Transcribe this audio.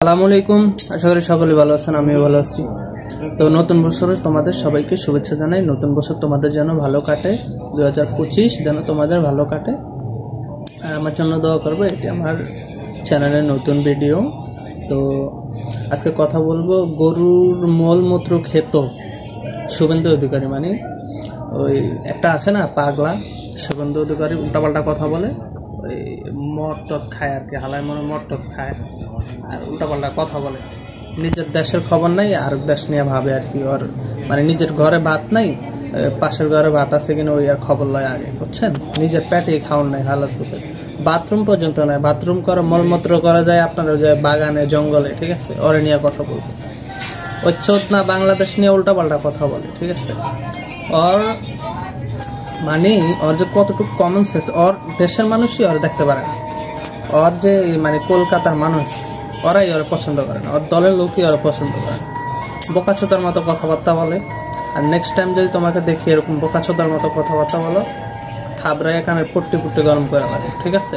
আসসালামু আলাইকুম। আশা করি সকলে ভালো আছেন, আমিও ভালো আছি। তো নতুন বছরে তোমাদের সবাইকে শুভেচ্ছা জানাই। নতুন বছর তোমাদের যেন ভালো কাটে, 2025 যেন তোমাদের ভালো কাটে। আর আমার জন্য দোয়া করবে। এটি আমার চ্যানেলের নতুন ভিডিও। তো আজকে কথা বলবো গরুর মলমূত্র খেত শুভেন্দু অধিকারী, মানে ওই একটা আছে না পাগলা শুভেন্দু অধিকারী, উল্টাপাল্টা কথা বলে, ওই মদ টদ খায় আর কি, হালায় মনে মদ টদ খায় আর উল্টাপাল্টা কথা বলে। নিজের দেশের খবর নাই, আর দেশ নিয়ে ভাবে আর কি। ওর মানে নিজের ঘরে ভাত নাই, পাশের ঘরে ভাত আছে কিনা ওই আর খবর লয় আগে, বুঝছেন? নিজের পেটে খাওয়ার নাই, হালাত করতে বাথরুম পর্যন্ত নয়। বাথরুম করা মলমূত্র করা যায় আপনার ওই যে বাগানে জঙ্গলে, ঠিক আছে? ওরে নিয়ে কথা বলবো। ওই চোদনা বাংলাদেশ নিয়ে উল্টাপাল্টা কথা বলে, ঠিক আছে? ওর মানে ওর যে কতটুকু কমন সেন্স, ওর দেশের মানুষই ওর দেখতে পারে না। ওর যে মানে কলকাতার মানুষ, ওরাই ওরা পছন্দ করে না, ওর দলের লোকই ওরা পছন্দ করে না। বোকাচোদার মতো কথাবার্তা বলে। আর নেক্সট টাইম যদি তোমাকে দেখি এরকম বোকাচোদার মতো কথাবার্তা বলো, থাবড়ায় এখানে পট্টি গরম করে লাগে, ঠিক আছে?